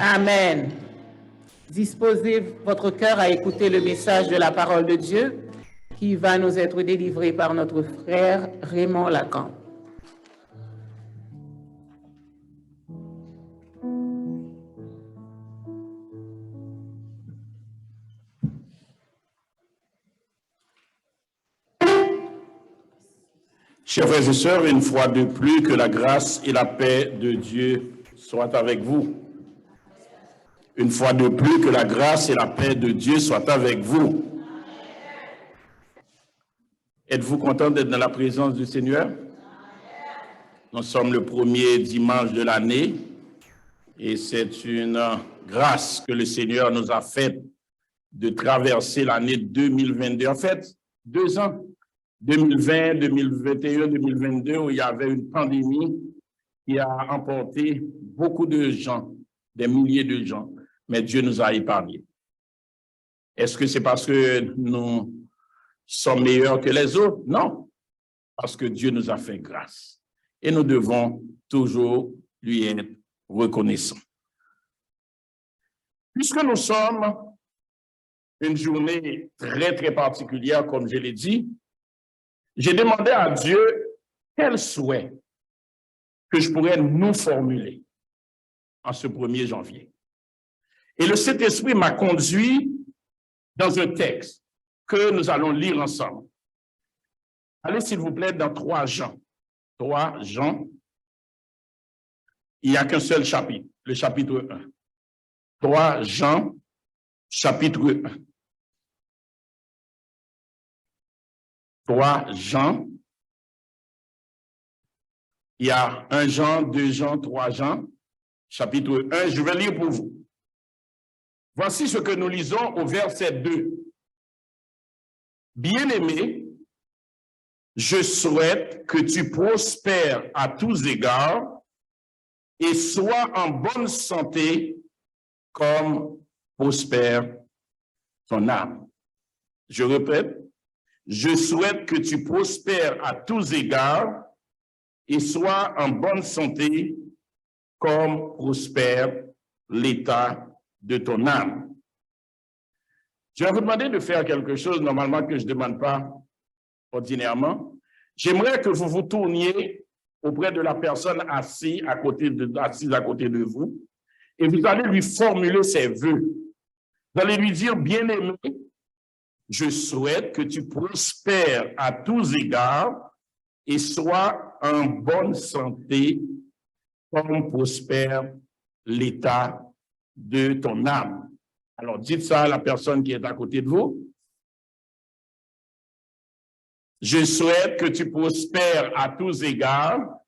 Amen. Disposez votre cœur à écouter le message de la parole de Dieu qui va nous être délivré par notre frère Raymond Lacan. Chers frères et sœurs, une fois de plus, que la grâce et la paix de Dieu soient avec vous. Une fois de plus, que la grâce et la paix de Dieu soient avec vous. Êtes-vous content d'être dans la présence du Seigneur? Nous sommes le premier dimanche de l'année et c'est une grâce que le Seigneur nous a faite de traverser l'année 2022. En fait, 2 ans. 2020, 2021, 2022, où il y avait une pandémie qui a emporté beaucoup de gens, des milliers de gens, mais Dieu nous a épargnés. Est-ce que c'est parce que nous sommes meilleurs que les autres? Non, parce que Dieu nous a fait grâce. Et nous devons toujours lui être reconnaissants. Puisque nous sommes une journée très, très particulière, comme je l'ai dit, j'ai demandé à Dieu quel souhait que je pourrais nous formuler en ce 1er janvier. Et le Saint-Esprit m'a conduit dans un texte que nous allons lire ensemble. Allez, s'il vous plaît, dans 3 Jean. 3 Jean. Il n'y a qu'un seul chapitre, le chapitre 1. 3 Jean, chapitre 1. 3 Jean, il y a 1 Jean, 2 Jean, 3 Jean, chapitre 1, je vais lire pour vous. Voici ce que nous lisons au verset 2. Bien-aimé, je souhaite que tu prospères à tous égards et sois en bonne santé comme prospère ton âme. Je répète. Je souhaite que tu prospères à tous égards et sois en bonne santé comme prospère l'état de ton âme. Je vais vous demander de faire quelque chose normalement que je ne demande pas ordinairement. J'aimerais que vous vous tourniez auprès de la personne assise à côté de vous et vous allez lui formuler ses vœux. Vous allez lui dire, bien-aimé, je souhaite que tu prospères à tous égards et sois en bonne santé comme prospère l'état de ton âme. Alors, dites ça à la personne qui est à côté de vous. Je souhaite que tu prospères à tous égards,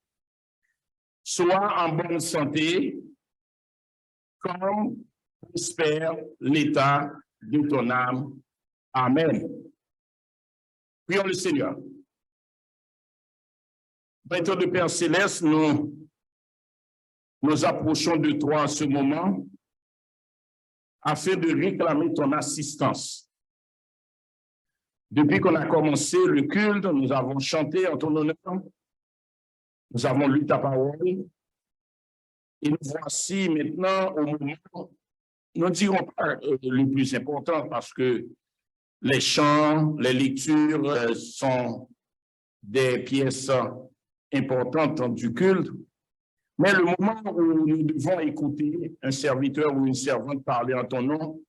sois en bonne santé comme prospère l'état de ton âme. Amen. Prions le Seigneur. Maître de Père Céleste, nous approchons de toi en ce moment afin de réclamer ton assistance. Depuis qu'on a commencé le culte, nous avons chanté en ton honneur, nous avons lu ta parole et nous voici maintenant au moment, nous ne dirons pas le plus important parce que les chants, les lectures sont des pièces importantes du culte, mais le moment où nous devons écouter un serviteur ou une servante parler en ton nom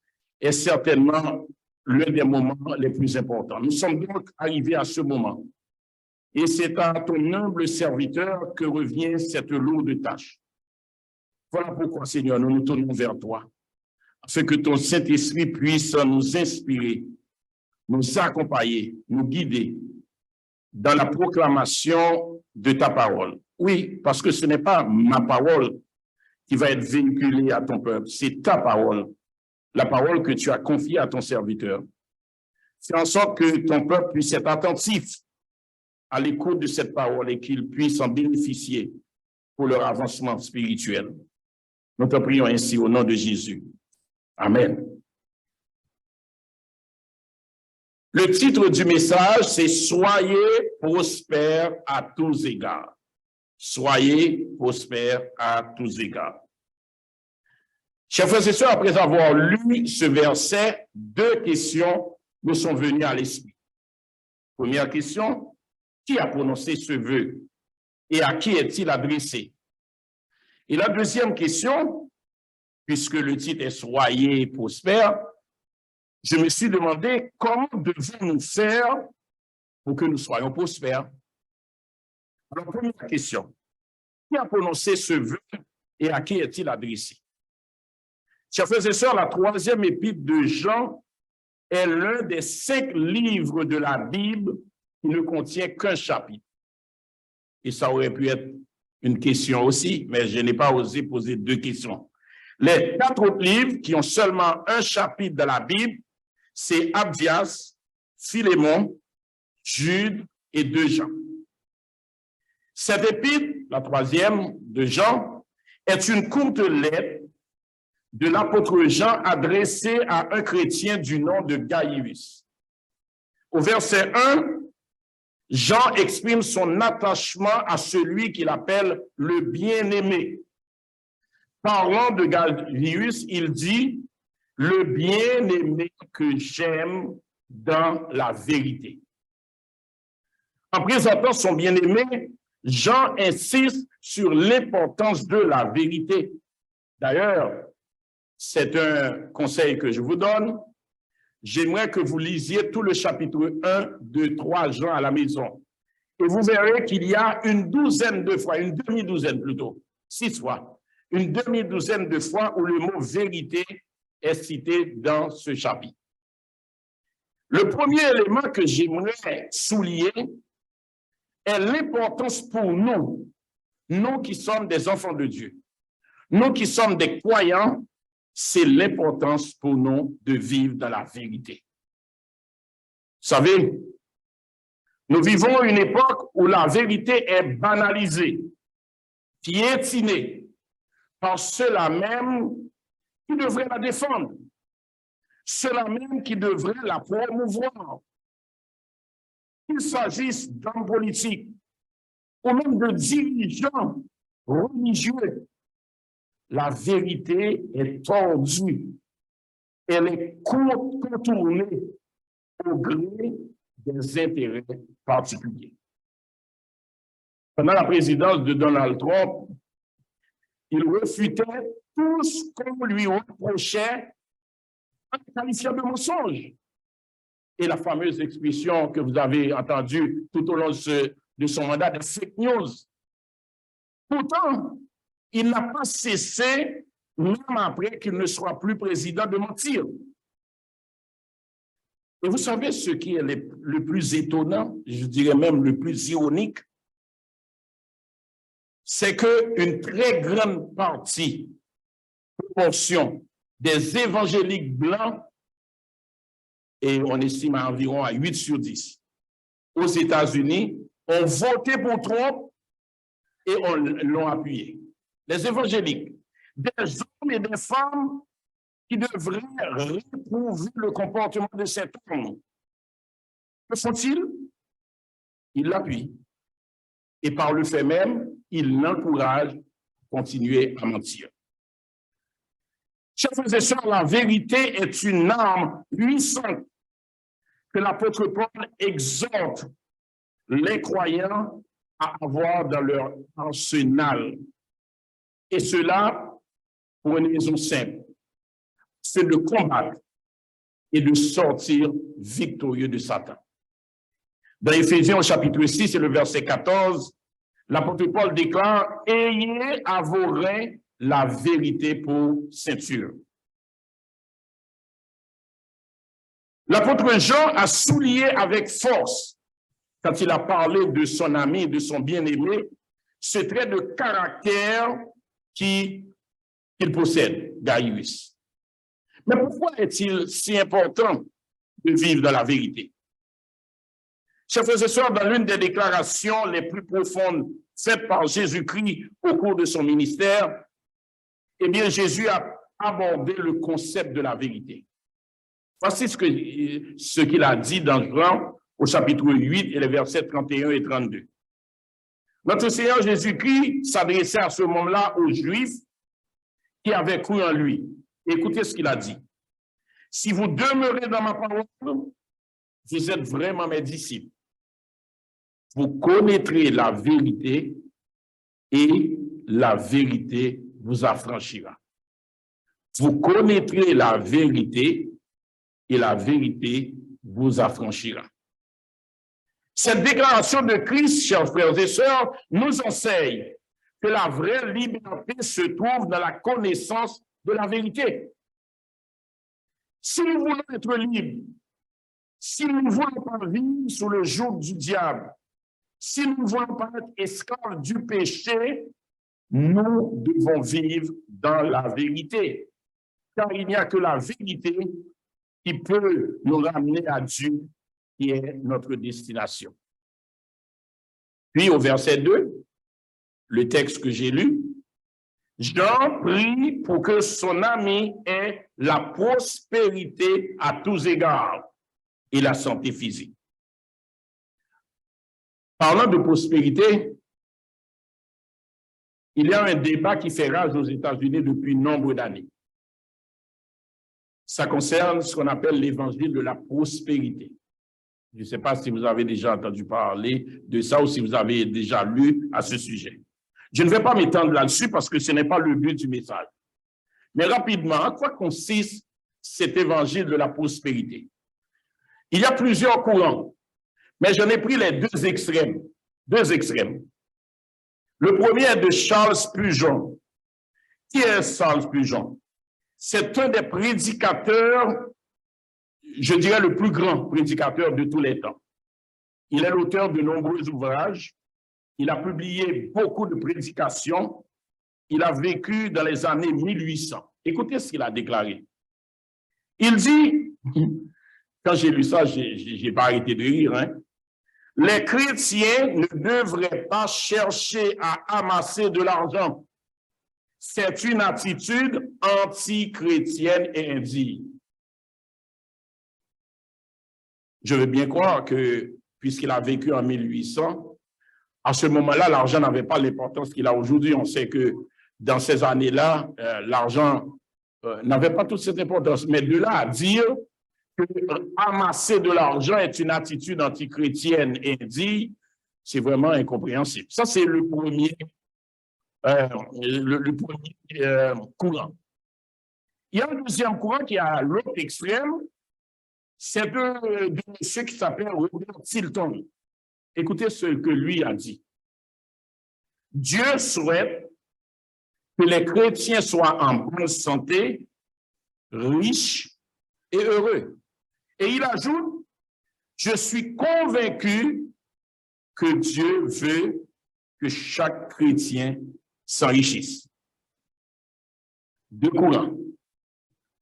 est certainement l'un des moments les plus importants. Nous sommes donc arrivés à ce moment et c'est à ton humble serviteur que revient cette lourde tâche. Voilà pourquoi, Seigneur, nous nous tournons vers toi, afin que ton Saint-Esprit puisse nous inspirer, nous accompagner, nous guider dans la proclamation de ta parole. Oui, parce que ce n'est pas ma parole qui va être véhiculée à ton peuple, c'est ta parole, la parole que tu as confiée à ton serviteur. Fais en sorte que ton peuple puisse être attentif à l'écoute de cette parole et qu'il puisse en bénéficier pour leur avancement spirituel. Nous te prions ainsi au nom de Jésus. Amen. Le titre du message, c'est « Soyez prospères à tous égards ». Soyez prospères à tous égards. Chers frères et sœurs, après avoir lu ce verset, deux questions me sont venues à l'esprit. Première question, qui a prononcé ce vœu et à qui est-il adressé? Et la deuxième question, puisque le titre est « Soyez et prospères », je me suis demandé comment devons-nous faire pour que nous soyons prospères. Alors, première question, qui a prononcé ce vœu et à qui est-il adressé? Chers frères et sœurs, la troisième épître de Jean est l'un des 5 livres de la Bible qui ne contient qu'un chapitre. Et ça aurait pu être une question aussi, mais je n'ai pas osé poser 2 questions. Les 4 autres livres qui ont seulement un chapitre de la Bible, c'est Abdias, Philémon, Jude et 2 Jean. Cette épître, la troisième de Jean, est une courte lettre de l'apôtre Jean adressée à un chrétien du nom de Gaius. Au verset 1, Jean exprime son attachement à celui qu'il appelle le bien-aimé. Parlant de Gaius, il dit « le bien-aimé que j'aime dans la vérité ». En présentant son bien-aimé, Jean insiste sur l'importance de la vérité. D'ailleurs, c'est un conseil que je vous donne. J'aimerais que vous lisiez tout le chapitre 1 de 3 Jean à la maison. Et vous verrez qu'il y a une douzaine de fois, une demi-douzaine plutôt, 6 fois, une demi-douzaine de fois où le mot vérité est cité dans ce chapitre. Le premier élément que j'aimerais souligner est l'importance pour nous, nous qui sommes des enfants de Dieu, nous qui sommes des croyants, c'est l'importance pour nous de vivre dans la vérité. Vous savez, nous vivons une époque où la vérité est banalisée, piétinée par ceux-là même qui devraient la défendre, ceux-là même qui devraient la promouvoir. Qu'il s'agisse d'hommes politiques ou même de dirigeants religieux, la vérité est tordue, elle est contournée au gré des intérêts particuliers. Pendant la présidence de Donald Trump, il refutait tout ce qu'on lui reprochait en qualifiant de mensonge. Et la fameuse expression que vous avez entendue tout au long de son mandat de fake news. Pourtant, il n'a pas cessé, même après qu'il ne soit plus président, de mentir. Et vous savez ce qui est le plus étonnant, je dirais même le plus ironique, c'est qu'une très grande proportion des évangéliques blancs, et on estime environ à 8 sur 10, aux États-Unis, ont voté pour Trump et l'ont appuyé. Les évangéliques, des hommes et des femmes qui devraient réprouver le comportement de cet homme. Que font-ils? Ils l'appuient. Et par le fait même, ils l'encouragent à continuer à mentir. Chers frères et sœurs, la vérité est une arme puissante que l'apôtre Paul exhorte les croyants à avoir dans leur arsenal. Et cela pour une raison simple, c'est de combattre et de sortir victorieux de Satan. Dans Éphésiens au chapitre 6 et le verset 14, l'apôtre Paul déclare « Ayez à vos reins la vérité pour ceinture ». L'apôtre Jean a souligné avec force, quand il a parlé de son ami, de son bien-aimé, ce trait de caractère qu'il possède, Gaius. Mais pourquoi est-il si important de vivre dans la vérité? Chers frères et sœurs, dans l'une des déclarations les plus profondes faites par Jésus-Christ au cours de son ministère, eh bien, Jésus a abordé le concept de la vérité. Voici ce qu'il a dit dans Jean au chapitre 8 et les versets 31 et 32. Notre Seigneur Jésus-Christ s'adressait à ce moment-là aux Juifs qui avaient cru en lui. Écoutez ce qu'il a dit. Si vous demeurez dans ma parole, vous êtes vraiment mes disciples. Vous connaîtrez la vérité et la vérité vous affranchira. Vous connaîtrez la vérité et la vérité vous affranchira. Cette déclaration de Christ, chers frères et sœurs, nous enseigne que la vraie liberté se trouve dans la connaissance de la vérité. Si nous voulons être libres, si nous ne voulons pas vivre sous le joug du diable, si nous ne voulons pas être esclaves du péché, nous devons vivre dans la vérité. Car il n'y a que la vérité qui peut nous ramener à Dieu, qui est notre destination. Puis au verset 2, le texte que j'ai lu, Jean prie pour que son ami ait la prospérité à tous égards et la santé physique. Parlant de prospérité, il y a un débat qui fait rage aux États-Unis depuis nombre d'années. Ça concerne ce qu'on appelle l'évangile de la prospérité. Je ne sais pas si vous avez déjà entendu parler de ça ou si vous avez déjà lu à ce sujet. Je ne vais pas m'étendre là-dessus parce que ce n'est pas le but du message. Mais rapidement, à quoi consiste cet évangile de la prospérité? Il y a plusieurs courants, mais j'en ai pris les deux extrêmes. Deux extrêmes. Le premier est de Charles Spurgeon. Qui est Charles Spurgeon? C'est un des prédicateurs, je dirais le plus grand prédicateur de tous les temps. Il est l'auteur de nombreux ouvrages. Il a publié beaucoup de prédications. Il a vécu dans les années 1800. Écoutez ce qu'il a déclaré. Il dit, quand j'ai lu ça, je n'ai pas arrêté de rire, hein, les chrétiens ne devraient pas chercher à amasser de l'argent. C'est une attitude anti-chrétienne et indigne. Je veux bien croire que, puisqu'il a vécu en 1800, à ce moment-là, l'argent n'avait pas l'importance qu'il a aujourd'hui. On sait que dans ces années-là, l'argent n'avait pas toute cette importance. Mais de là à dire que amasser de l'argent est une attitude antichrétienne et indigne, c'est vraiment incompréhensible. Ça, c'est le premier, courant. Il y a un deuxième courant qui est à l'autre extrême. C'est de ceux qui s'appellent Robert Tilton. Écoutez ce que lui a dit. Dieu souhaite que les chrétiens soient en bonne santé, riches et heureux. Et il ajoute, je suis convaincu que Dieu veut que chaque chrétien s'enrichisse. Deux courants.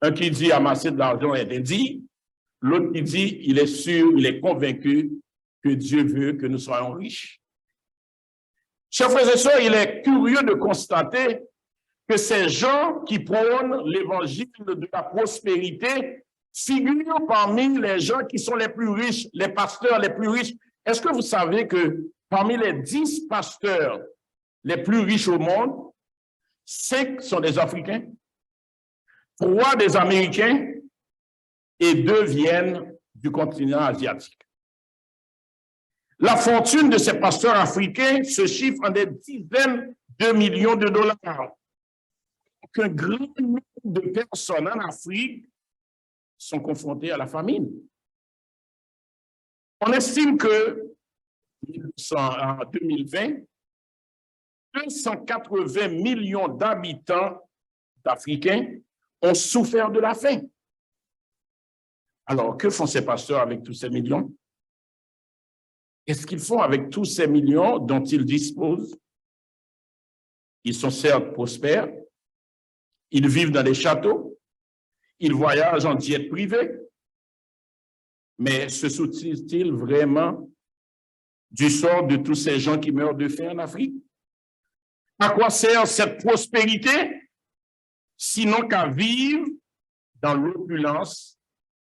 Un qui dit amasser de l'argent est indigne, l'autre qui dit il est sûr, il est convaincu que Dieu veut que nous soyons riches. Chers frères et sœurs, il est curieux de constater que ces gens qui prônent l'évangile de la prospérité figurent parmi les gens qui sont les plus riches, les pasteurs les plus riches. Est-ce que vous savez que parmi les 10 pasteurs les plus riches au monde, 5 sont des Africains, 3 des Américains et 2 viennent du continent asiatique? La fortune de ces pasteurs africains se chiffre en des dizaines de millions de dollars. Qu'un grand nombre de personnes en Afrique sont confrontées à la famine. On estime que en 2020, 280 millions d'habitants d'Africains ont souffert de la faim. Alors, que font ces pasteurs avec tous ces millions? Qu'est-ce qu'ils font avec tous ces millions dont ils disposent? Ils sont certes prospères, ils vivent dans des châteaux, ils voyagent en jet privé, mais se soucient-ils vraiment du sort de tous ces gens qui meurent de faim en Afrique? À quoi sert cette prospérité, sinon qu'à vivre dans l'opulence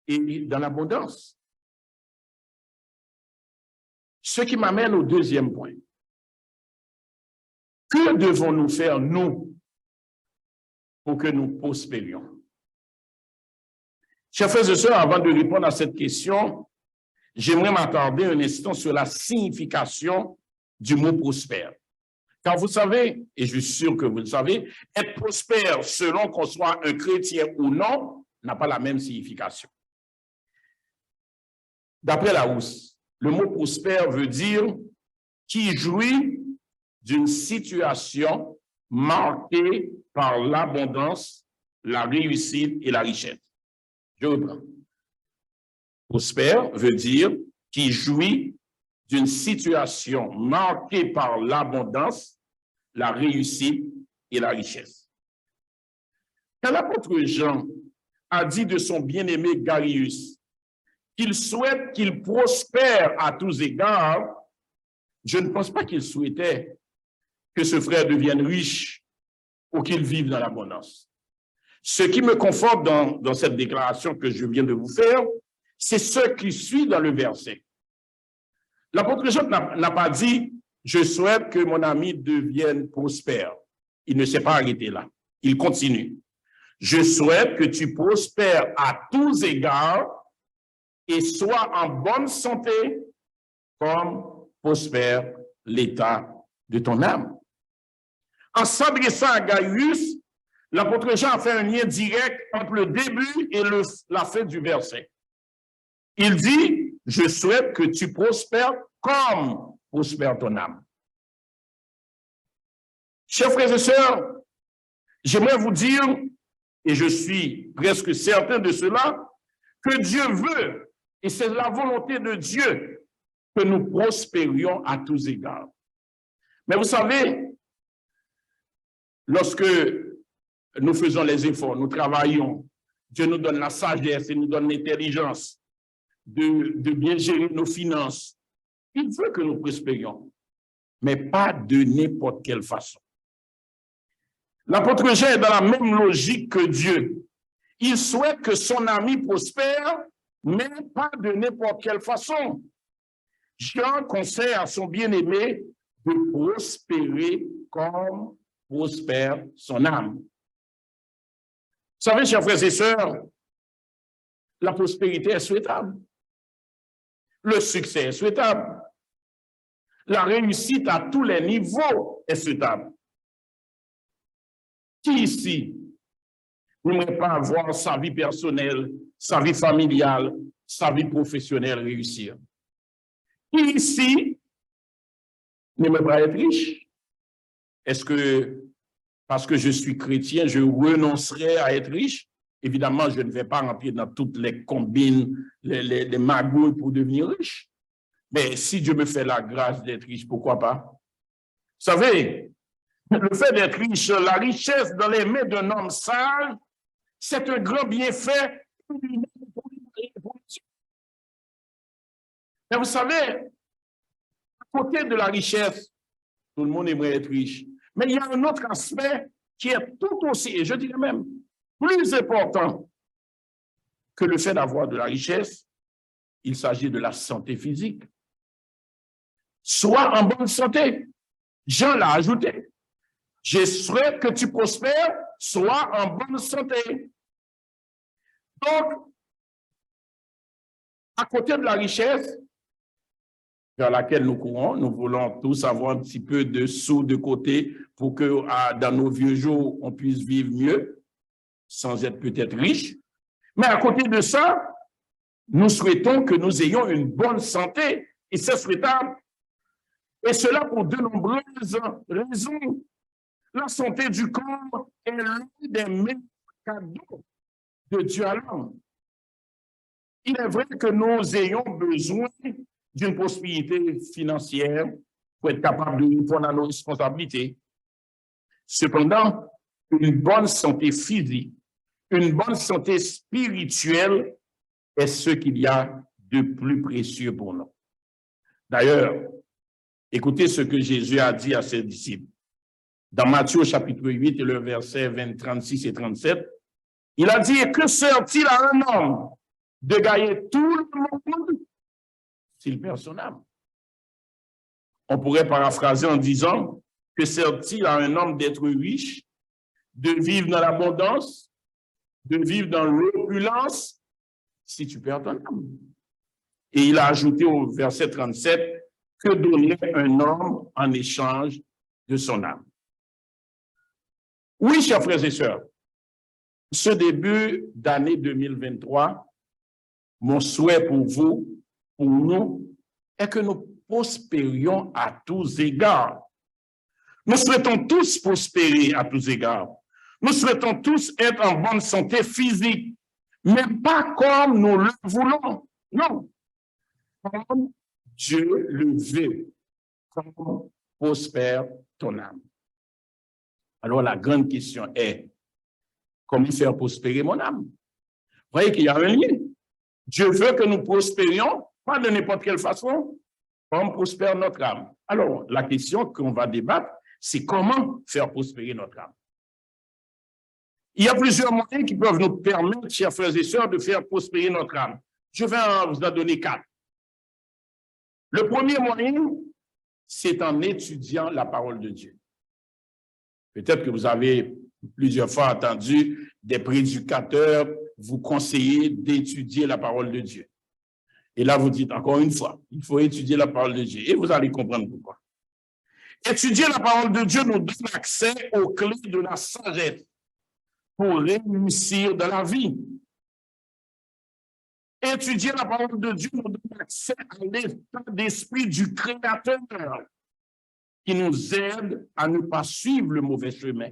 et dans l'abondance? Ce qui m'amène au deuxième point. Que devons-nous faire, nous, pour que nous prospérions? Chers frères et sœurs, avant de répondre à cette question, j'aimerais m'attarder un instant sur la signification du mot prospère. Car vous savez, et je suis sûr que vous le savez, être prospère selon qu'on soit un chrétien ou non n'a pas la même signification. D'après Larousse, le mot prospère veut dire qui jouit d'une situation marquée par l'abondance, la réussite et la richesse. Je reprends. Prospère veut dire qui jouit d'une situation marquée par l'abondance, la réussite et la richesse. Quand l'apôtre Jean a dit de son bien-aimé Gaius qu'il souhaite qu'il prospère à tous égards, je ne pense pas qu'il souhaitait que ce frère devienne riche ou qu'il vive dans l'abondance. Ce qui me conforte dans cette déclaration que je viens de vous faire, c'est ce qui suit dans le verset. L'apôtre Jean n'a pas dit « Je souhaite que mon ami devienne prospère ». Il ne s'est pas arrêté là. Il continue. « Je souhaite que tu prospères à tous égards et sois en bonne santé comme prospère l'état de ton âme. » En s'adressant à Gaius, l'apôtre Jean a fait un lien direct entre le début et la fin du verset. Il dit, je souhaite que tu prospères comme prospère ton âme. Chers frères et sœurs, j'aimerais vous dire, et je suis presque certain de cela, que Dieu veut, et c'est la volonté de Dieu, que nous prospérions à tous égards. Mais vous savez, lorsque nous faisons les efforts, nous travaillons, Dieu nous donne la sagesse et nous donne l'intelligence de bien gérer nos finances. Il veut que nous prospérions, mais pas de n'importe quelle façon. L'apôtre Jean est dans la même logique que Dieu. Il souhaite que son ami prospère, mais pas de n'importe quelle façon. Jean conseille à son bien-aimé de prospérer comme prospère son âme. Vous savez, chers frères et sœurs, la prospérité est souhaitable. Le succès est souhaitable. La réussite à tous les niveaux est souhaitable. Qui ici n'aimerait pas avoir sa vie personnelle, sa vie familiale, sa vie professionnelle réussir? Qui ici n'aimerait pas être riche? Est-ce que parce que je suis chrétien, je renoncerai à être riche? Évidemment, je ne vais pas rentrer dans toutes les combines, les magouilles pour devenir riche. Mais si Dieu me fait la grâce d'être riche, pourquoi pas? Vous savez, le fait d'être riche, la richesse dans les mains d'un homme sage, c'est un grand bienfait pour lui-même et pour Dieu. Mais vous savez, à côté de la richesse, tout le monde aimerait être riche. Mais il y a un autre aspect qui est tout aussi, et je dirais même, plus important que le fait d'avoir de la richesse. Il s'agit de la santé physique. Sois en bonne santé. Jean l'a ajouté. Je souhaite que tu prospères, sois en bonne santé. Donc, à côté de la richesse vers laquelle nous courons, nous voulons tous avoir un petit peu de sous de côté pour que dans nos vieux jours, on puisse vivre mieux, sans être peut-être riche. Mais à côté de ça, nous souhaitons que nous ayons une bonne santé, et c'est souhaitable. Et cela pour de nombreuses raisons. La santé du corps est l'un des meilleurs cadeaux de Dieu à l'homme. Il est vrai que nous ayons besoin d'une prospérité financière pour être capable de répondre à nos responsabilités. Cependant, une bonne santé physique, une bonne santé spirituelle est ce qu'il y a de plus précieux pour nous. D'ailleurs, écoutez ce que Jésus a dit à ses disciples. Dans Matthieu chapitre 8 et le verset 36 et 37, il a dit, que sert-il à un homme de gagner tout le monde s'il perd son âme? On pourrait paraphraser en disant, que sert-il à un homme d'être riche, de vivre dans l'abondance, de vivre dans l'opulence, si tu perds ton âme. Et il a ajouté au verset 37, que donnerait un homme en échange de son âme? Oui, chers frères et sœurs, ce début d'année 2023, mon souhait pour vous, pour nous, est que nous prospérions à tous égards. Nous souhaitons tous prospérer à tous égards. Nous souhaitons tous être en bonne santé physique, mais pas comme nous le voulons. Non. Comme Dieu le veut. Comme prospère ton âme. Alors la grande question est, comment faire prospérer mon âme? Vous voyez qu'il y a un lien. Dieu veut que nous prospérions, pas de n'importe quelle façon, comme prospère notre âme. Alors, la question qu'on va débattre, c'est comment faire prospérer notre âme. Il y a plusieurs moyens qui peuvent nous permettre, chers frères et sœurs, de faire prospérer notre âme. Je vais vous en donner 4. Le premier moyen, c'est en étudiant la parole de Dieu. Peut-être que vous avez plusieurs fois entendu des prédicateurs vous conseiller d'étudier la parole de Dieu. Et là, vous dites encore une fois, il faut étudier la parole de Dieu. Et vous allez comprendre pourquoi. Étudier la parole de Dieu nous donne accès aux clés de la sagesse pour réussir dans la vie. Étudier la parole de Dieu nous donne accès à l'état d'esprit du Créateur qui nous aide à ne pas suivre le mauvais chemin,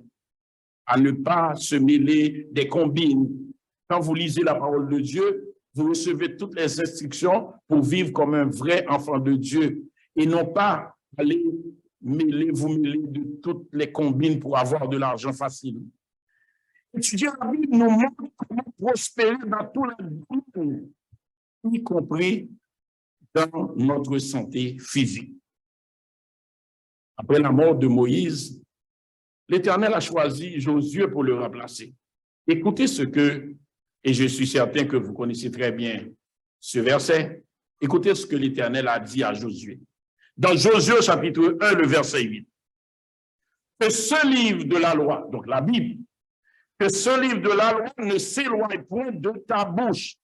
à ne pas se mêler des combines. Quand vous lisez la parole de Dieu, vous recevez toutes les instructions pour vivre comme un vrai enfant de Dieu et non pas aller vous mêler de toutes les combines pour avoir de l'argent facile. Étudier la Bible nous montre comment prospérer dans tous les domaines, y compris dans notre santé physique. Après la mort de Moïse, l'Éternel a choisi Josué pour le remplacer. Écoutez ce que, et je suis certain que vous connaissez très bien ce verset, écoutez ce que l'Éternel a dit à Josué. Dans Josué chapitre 1, le verset 8. Que ce livre de la loi, donc la Bible, que ce livre de la loi ne s'éloigne point de ta bouche.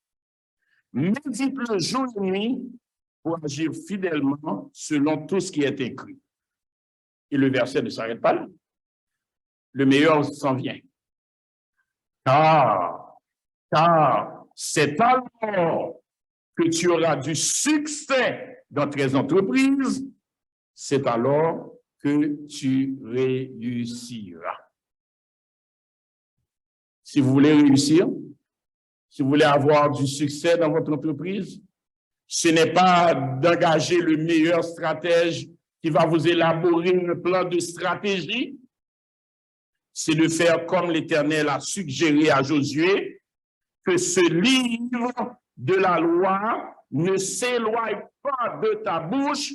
Médite-le jour et nuit pour agir fidèlement selon tout ce qui est écrit. Et le verset ne s'arrête pas là. Le meilleur s'en vient. Car c'est alors que tu auras du succès dans tes entreprises, c'est alors que tu réussiras. Si vous voulez réussir, si vous voulez avoir du succès dans votre entreprise, ce n'est pas d'engager le meilleur stratège qui va vous élaborer un plan de stratégie, c'est de faire comme l'Éternel a suggéré à Josué, que ce livre de la loi ne s'éloigne pas de ta bouche,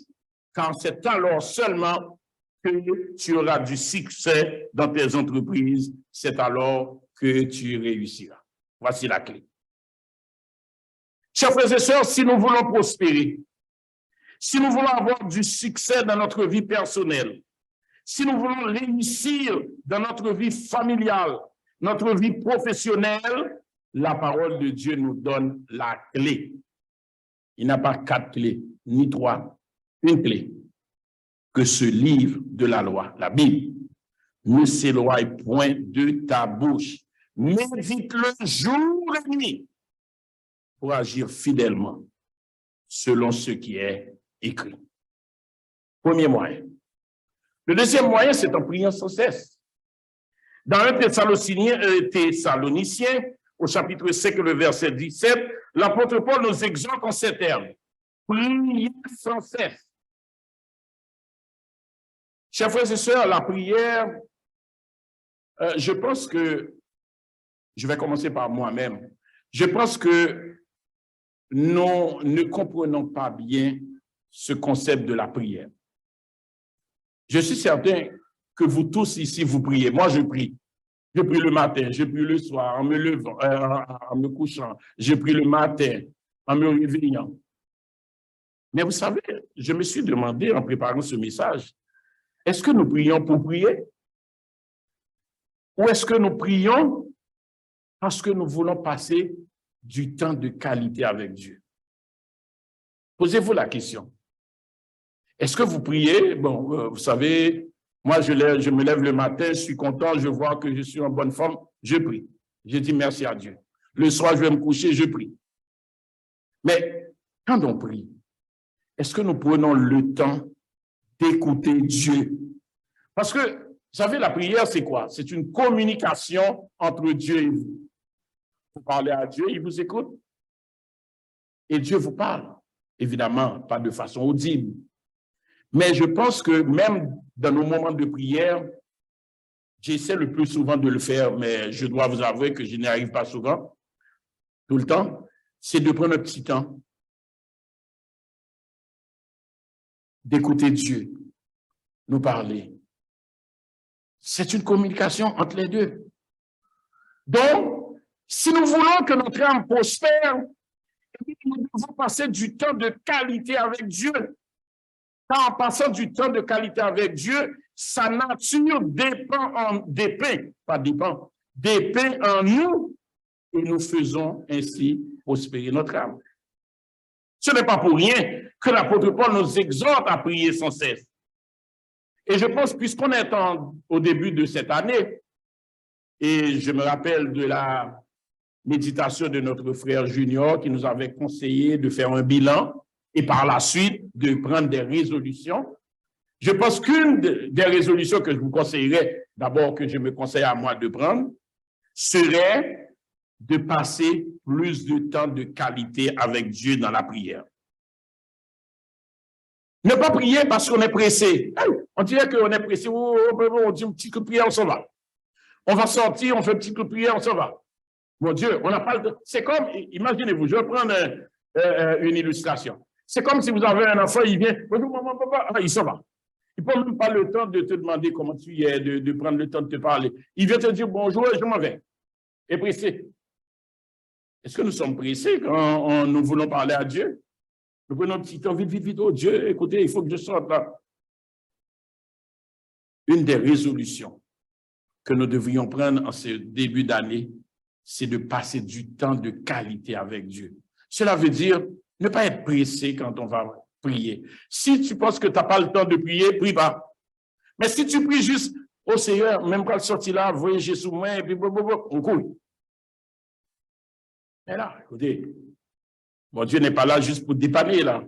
car c'est alors seulement que tu auras du succès dans tes entreprises, c'est alors que tu réussiras. Voici la clé. Chers frères et sœurs, si nous voulons prospérer, si nous voulons avoir du succès dans notre vie personnelle, si nous voulons réussir dans notre vie familiale, notre vie professionnelle, la parole de Dieu nous donne la clé. Il n'y a pas 4 clés, ni 3, une clé. Que ce livre de la loi, la Bible, ne s'éloigne point de ta bouche. Médite-le jour et nuit pour agir fidèlement selon ce qui est écrit. Premier moyen. Le deuxième moyen, c'est en priant sans cesse. Dans 1 Thessaloniciens, au chapitre 5, le verset 17, l'apôtre Paul nous exhorte en ces termes. Priez sans cesse. Chers frères et sœurs, la prière, je pense que, je vais commencer par moi-même, je pense que nous ne comprenons pas bien ce concept de la prière. Je suis certain que vous tous ici, vous priez. Moi, je prie. Je prie le matin, je prie le soir, en me levant, en me couchant. Je prie le matin, en me réveillant. Mais vous savez, je me suis demandé en préparant ce message, est-ce que nous prions pour prier? Ou est-ce que nous prions parce que nous voulons passer du temps de qualité avec Dieu? Posez-vous la question. Est-ce que vous priez? Bon, vous savez, moi, je me lève le matin, je suis content, je vois que je suis en bonne forme, je prie. Je dis merci à Dieu. Le soir, je vais me coucher, je prie. Mais quand on prie, est-ce que nous prenons le temps d'écouter Dieu? Parce que, vous savez, la prière, c'est quoi? C'est une communication entre Dieu et vous. Vous parlez à Dieu, il vous écoute. Et Dieu vous parle. Évidemment, pas de façon audible. Mais je pense que même dans nos moments de prière, j'essaie le plus souvent de le faire, mais je dois vous avouer que je n'y arrive pas souvent, tout le temps, c'est de prendre un petit temps, d'écouter Dieu nous parler. C'est une communication entre les deux. Donc, si nous voulons que notre âme prospère, nous devons passer du temps de qualité avec Dieu. Car en passant du temps de qualité avec Dieu, sa nature dépend en nous et nous faisons ainsi prospérer notre âme. Ce n'est pas pour rien que l'apôtre Paul nous exhorte à prier sans cesse. Et je pense, puisqu'on est au début de cette année, et je me rappelle de la méditation de notre frère Junior qui nous avait conseillé de faire un bilan et par la suite de prendre des résolutions. Je pense qu'une des résolutions que je vous conseillerais, d'abord que je me conseille à moi de prendre, serait de passer plus de temps de qualité avec Dieu dans la prière. Ne pas prier parce qu'on est pressé. On dirait qu'on est pressé, on dit un petit coup de prière, on s'en va. On va sortir, on fait un petit coup de prière, on s'en va. Mon Dieu, on n'a pas le temps. C'est comme, imaginez-vous, je vais prendre une illustration. C'est comme si vous avez un enfant, il vient, bonjour maman, papa, il s'en va. Il ne prend même pas le temps de te demander comment tu es, de prendre le temps de te parler. Il vient te dire bonjour et je m'en vais. Et pressé. Est-ce que nous sommes pressés quand nous voulons parler à Dieu? Nous prenons un petit temps, vite, vite, vite, oh Dieu, écoutez, il faut que je sorte là. Une des résolutions que nous devrions prendre en ce début d'année, c'est de passer du temps de qualité avec Dieu. Cela veut dire ne pas être pressé quand on va prier. Si tu penses que tu n'as pas le temps de prier, prie pas. Mais si tu pries juste au Seigneur, même quand tu sortis là, voyez Jésus moi, et puis on court. Mais là, écoutez, mon Dieu n'est pas là juste pour te dépanner là.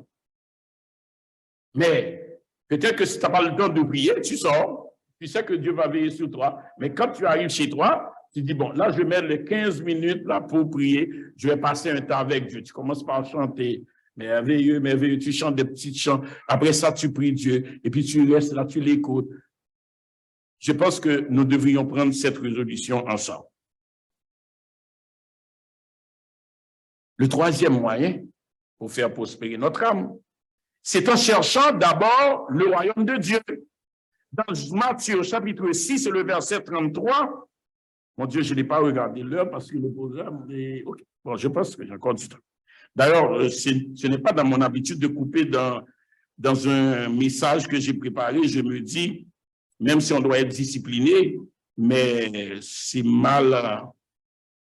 Mais peut-être que si tu n'as pas le temps de prier, tu sors, tu sais que Dieu va veiller sur toi. Mais quand tu arrives chez toi, tu dis, bon, là, je vais mettre les 15 minutes là pour prier. Je vais passer un temps avec Dieu. Tu commences par chanter. Merveilleux, merveilleux. Tu chantes des petits chants. Après ça, tu pries Dieu. Et puis, tu restes là, tu l'écoutes. Je pense que nous devrions prendre cette résolution ensemble. Le troisième moyen pour faire prospérer notre âme, c'est en cherchant d'abord le royaume de Dieu. Dans Matthieu, chapitre 6, le verset 33, mon Dieu, je n'ai pas regardé l'heure parce que le programme est... Okay. Bon, je pense que j'ai encore du temps. D'ailleurs, ce n'est pas dans mon habitude de couper dans un message que j'ai préparé. Je me dis, même si on doit être discipliné, mais c'est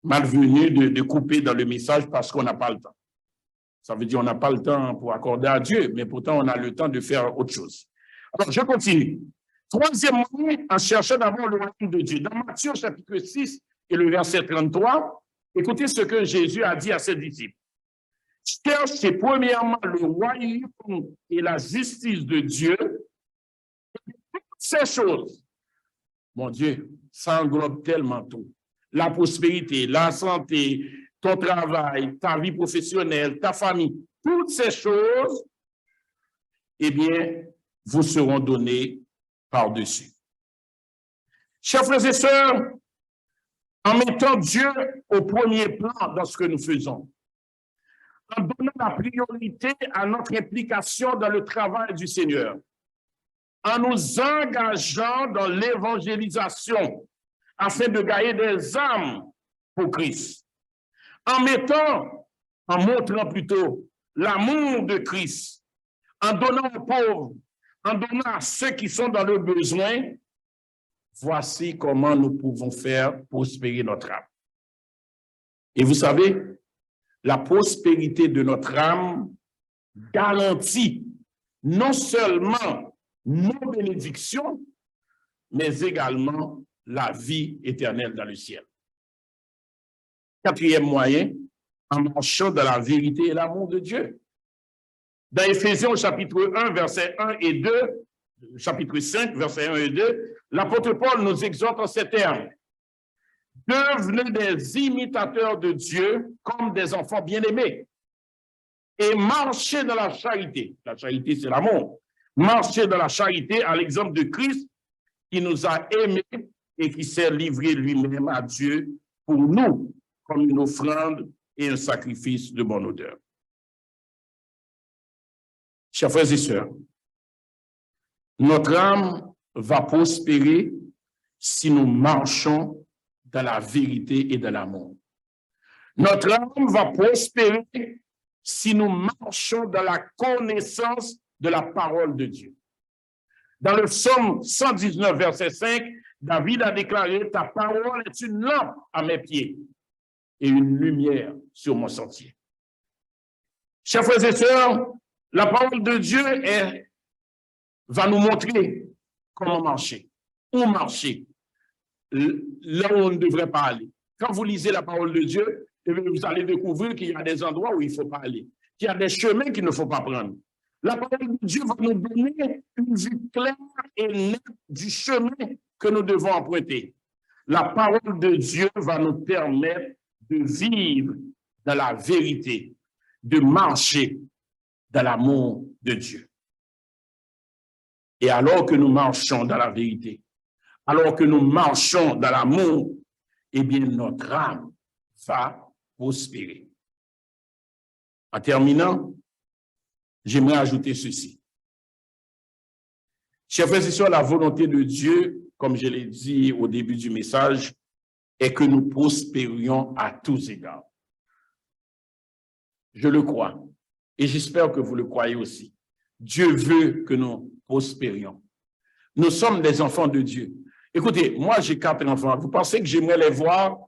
malvenu de couper dans le message parce qu'on n'a pas le temps. Ça veut dire qu'on n'a pas le temps pour accorder à Dieu, mais pourtant on a le temps de faire autre chose. Alors, je continue. Troisièmement, en cherchant d'abord le royaume de Dieu. Dans Matthieu chapitre 6 et le verset 33, écoutez ce que Jésus a dit à ses disciples. Cherchez premièrement le royaume et la justice de Dieu. Et toutes ces choses, mon Dieu, ça englobe tellement tout. La prospérité, la santé, ton travail, ta vie professionnelle, ta famille, toutes ces choses, eh bien, vous seront données par-dessus. Chers frères et sœurs, en mettant Dieu au premier plan dans ce que nous faisons, en donnant la priorité à notre implication dans le travail du Seigneur, en nous engageant dans l'évangélisation afin de gagner des âmes pour Christ, en montrant plutôt l'amour de Christ, en donnant aux pauvres, en donnant à ceux qui sont dans le besoin, voici comment nous pouvons faire prospérer notre âme. Et vous savez, la prospérité de notre âme garantit non seulement nos bénédictions, mais également la vie éternelle dans le ciel. Quatrième moyen, en marchant dans la vérité et l'amour de Dieu. Dans Éphésiens, chapitre 1, versets 1 et 2, chapitre 5, versets 1 et 2, l'apôtre Paul nous exhorte en ces termes. Devenez des imitateurs de Dieu comme des enfants bien-aimés et marchez dans la charité. La charité, c'est l'amour. Marchez dans la charité à l'exemple de Christ qui nous a aimés et qui s'est livré lui-même à Dieu pour nous comme une offrande et un sacrifice de bonne odeur. Chers frères et sœurs, notre âme va prospérer si nous marchons dans la vérité et dans l'amour. Notre âme va prospérer si nous marchons dans la connaissance de la parole de Dieu. Dans le psaume 119, verset 5, David a déclaré « Ta parole est une lampe à mes pieds et une lumière sur mon sentier. » Chers frères et sœurs, la parole de Dieu va nous montrer comment marcher, où marcher, là où on ne devrait pas aller. Quand vous lisez la parole de Dieu, vous allez découvrir qu'il y a des endroits où il ne faut pas aller, qu'il y a des chemins qu'il ne faut pas prendre. La parole de Dieu va nous donner une vue claire et nette du chemin que nous devons emprunter. La parole de Dieu va nous permettre de vivre dans la vérité, de marcher dans l'amour de Dieu. Et alors que nous marchons dans la vérité, alors que nous marchons dans l'amour, eh bien, notre âme va prospérer. En terminant, j'aimerais ajouter ceci. Chers frères et sœurs, la volonté de Dieu, comme je l'ai dit au début du message, est que nous prospérions à tous égards. Je le crois et j'espère que vous le croyez aussi. Dieu veut que nous prospérions. Nous sommes des enfants de Dieu. Écoutez, moi j'ai 4 enfants. Vous pensez que j'aimerais les voir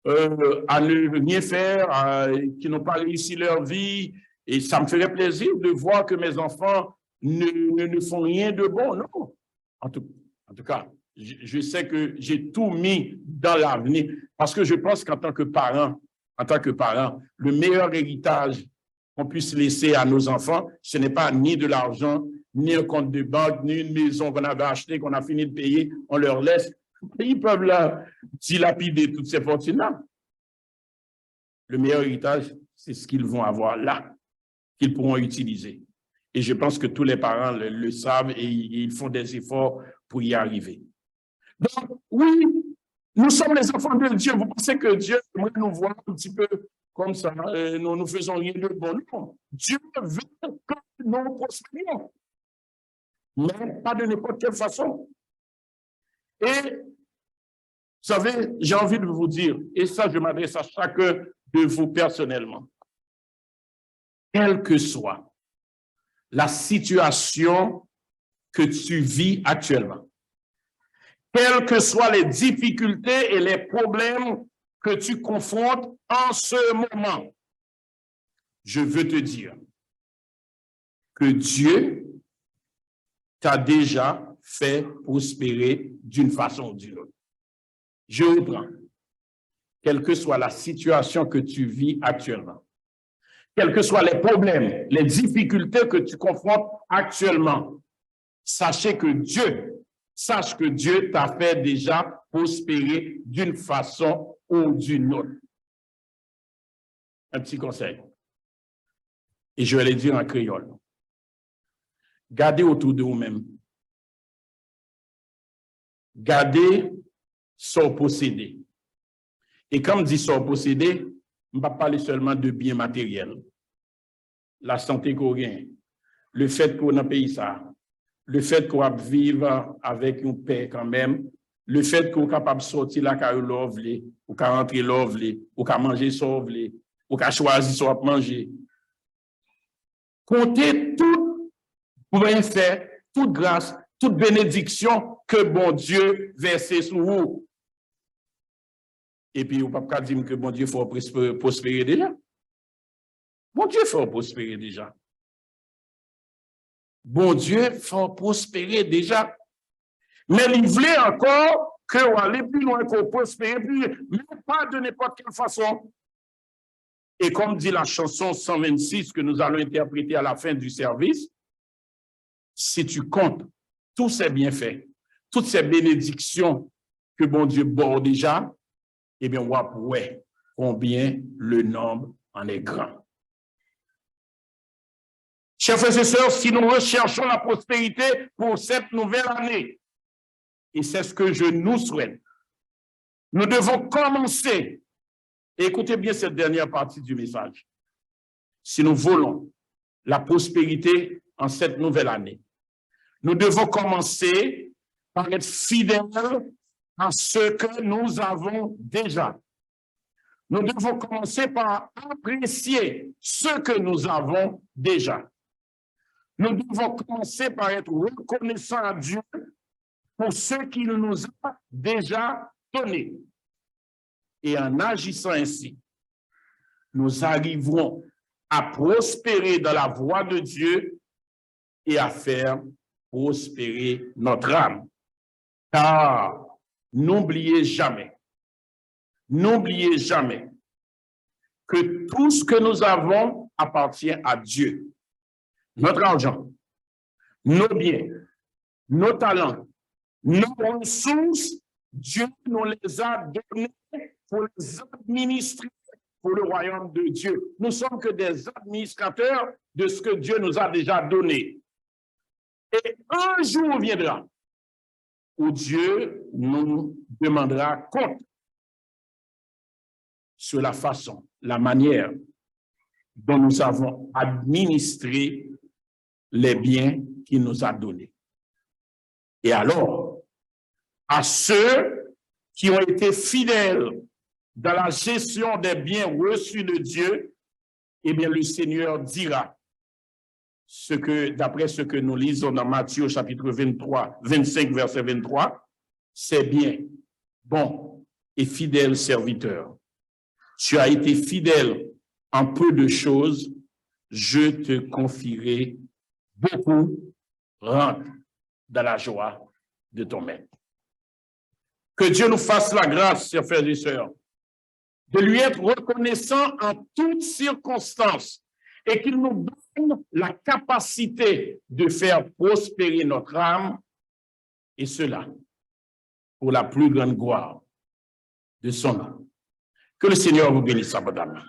à ne rien faire, qui n'ont pas réussi leur vie? Et ça me ferait plaisir de voir que mes enfants ne font rien de bon, non. En tout cas, je sais que j'ai tout mis dans l'avenir parce que je pense qu'en tant que parent, le meilleur héritage qu'on puisse laisser à nos enfants, ce n'est pas ni de l'argent, ni un compte de banque, ni une maison qu'on avait achetée, qu'on a fini de payer, on leur laisse. Ils peuvent là dilapider toutes ces fortunes-là. Le meilleur héritage, c'est ce qu'ils vont avoir là, qu'ils pourront utiliser. Et je pense que tous les parents le savent et ils font des efforts pour y arriver. Donc, oui, nous sommes les enfants de Dieu. Vous pensez que Dieu aimerait nous voir un petit peu comme ça, nous ne faisons rien de bon. Non, Dieu veut que nous prospérions, mais pas de n'importe quelle façon. Et, vous savez, j'ai envie de vous dire, et ça, je m'adresse à chacun de vous personnellement, quelle que soit la situation que tu vis actuellement, quelles que soient les difficultés et les problèmes que tu confrontes en ce moment, je veux te dire que Dieu t'a déjà fait prospérer d'une façon ou d'une autre. Je reprends. Quelle que soit la situation que tu vis actuellement, quels que soient les problèmes, les difficultés que tu confrontes actuellement, sache que Dieu t'a fait déjà prospérer d'une façon ou d'une autre. Un petit conseil. Et je vais le dire en créole. Gardez autour de vous-même. Gardez son possédé. Et comme dit son possédé, on ne va pas parler seulement de biens matériels. La santé qu'on gagne, le fait qu'on a payé ça, le fait qu'on va vivre avec une paix quand même, le fait qu'on est capable de sortir la carrière l'ovlé, ou qu'à rentrer l'ovlé, ou qu'à manger l'ovlé, ou qu'à choisir soit manger. Comptez tout pour faire, toute grâce, toute bénédiction que bon Dieu verse sur vous. Et puis, vous ne pouvez pas dire que bon Dieu faut prospérer déjà. Bon Dieu faut prospérer déjà. Bon Dieu faut prospérer déjà. Mais il voulait encore que vous allez plus loin, qu'on prospère, mais pas de n'importe quelle façon. Et comme dit la chanson 126 que nous allons interpréter à la fin du service, si tu comptes tous ces bienfaits, toutes ces bénédictions que bon Dieu borde déjà, eh bien, on va voir combien le nombre en est grand. Chers frères et sœurs, si nous recherchons la prospérité pour cette nouvelle année, et c'est ce que je nous souhaite, nous devons commencer. Et écoutez bien cette dernière partie du message. Si nous voulons la prospérité en cette nouvelle année, nous devons commencer par être fidèles à ce que nous avons déjà. Nous devons commencer par apprécier ce que nous avons déjà. Nous devons commencer par être reconnaissants à Dieu pour ce qu'il nous a déjà donné. Et en agissant ainsi, nous arriverons à prospérer dans la voie de Dieu et à faire prospérer notre âme. Car n'oubliez jamais que tout ce que nous avons appartient à Dieu. Notre argent, nos biens, nos talents, nos ressources, Dieu nous les a donnés pour les administrer pour le royaume de Dieu. Nous ne sommes que des administrateurs de ce que Dieu nous a déjà donné. Et un jour viendra où Dieu nous demandera compte sur la façon, la manière dont nous avons administré les biens qu'il nous a donnés. Et alors, à ceux qui ont été fidèles dans la gestion des biens reçus de Dieu, eh bien, le Seigneur dira ce que, d'après ce que nous lisons dans Matthieu chapitre 25, verset 23, c'est bien, bon et fidèle serviteur. Tu as été fidèle en peu de choses, je te confierai beaucoup, rentre dans la joie de ton maître. Que Dieu nous fasse la grâce, chers frères et sœurs, de lui être reconnaissant en toutes circonstances et qu'il nous donne la capacité de faire prospérer notre âme, et cela pour la plus grande gloire de son nom. Que le Seigneur vous bénisse abondamment.